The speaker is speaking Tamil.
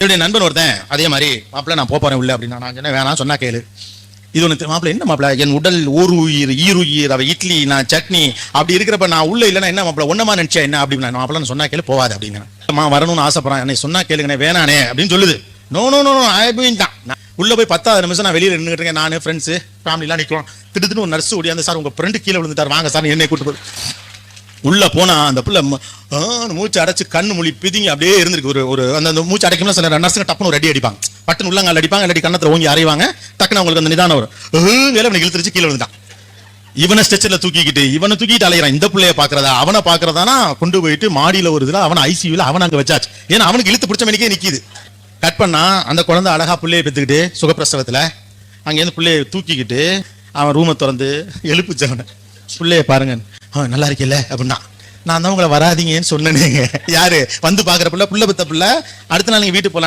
என்னுடைய நண்பன் ஒருத்தன் அதே மாதிரி மாப்பிள்ள நான் போறேன் உள்ள அப்படின்னா நான் சொன்னேன் வேணாம் சொன்னா கேளு. இது ஒன்று மாப்பிள்ள என்ன மாப்பிள்ள என் உடல் ஓர் உயிர் ஈருயிர் அவ இட்லி நான் சட்னி அப்படி இருக்கிறப்ப நான் உள்ள இல்லைன்னா என்ன மாப்பிள்ள ஒன்னமா நினைச்சா என்ன அப்படின்னு மாப்பிள்ள சொன்னா கேளு போவாது அப்படிங்கிறேன். வரணும்னு ஆசைப்படுறான் என்னை சொன்னா கேளுங்க வேணானே அப்படின்னு சொல்லுது. நோ நோ நோ ஆயிடும் தான் உள்ள போய் 10வது நிமிஷம் நான் வெளியில நின்றுட்டு இருக்கேன். நான் ஃப்ரெண்ட்ஸு ஃபேமிலிலாம் நிற்கிறோம். திடீர்னு ஒரு நர்ஸ் ஓடியாந்து சார் உங்க ஃப்ரெண்டு கீழே விழுந்துட்டார் வாங்க சார் என்னை கூட்டு போய் உள்ள போனா அந்த பிள்ளை மூச்சு அடைச்சு கண்ணு மொழி பிதிங்கி அப்படியே இருந்திருக்கு. ஒரு அந்த மூச்சு அடைக்கணும் சில நர்ஸுங்க டப்புன்னு ஒரு அடி அடிப்பாங்க. பட்டுன்னு உள்ளங்கால் அடிப்பாங்க இல்லாட்டி கண்ணத்துல ஓங்கி அறைவாங்க. டக்குன்னு அவங்களுக்கு அந்த நிதானம் வரும். வேலை இழுத்துருச்சு கீழே விழுந்தான். இவனை ஸ்ட்ரெச்சர்ல இவனை தூக்கிட்டு அலையிறான். இந்த பிள்ளைய பாக்குறதா அவனை பாக்குறதானா கொண்டு போயிட்டு மாடியில ஒரு இதுல அவனை ஐசியூல அவன் அங்க வச்சாச்சு. ஏன்னா அவனுக்கு இழுத்து பிடிச்ச மணிக்கே நிக்குது. கட் பண்ணா அந்த குழந்தை அழகா பிள்ளைய பெத்துக்கிட்டு சுகப்பிரசவத்துல அங்கேருந்து பிள்ளைய தூக்கிக்கிட்டு அவன் ரூமை திறந்து எழுப்புச்சவனை பிள்ளைய பாருங்க நல்லா இருக்கல அப்படின்னா நான் தான் உங்களை வராதிங்கன்னு சொன்னேங்க. யாரு வந்து பாக்குற பிள்ளை பெத்த பிள்ளை அடுத்த நாள் நீங்க வீட்டுக்கு போலாம்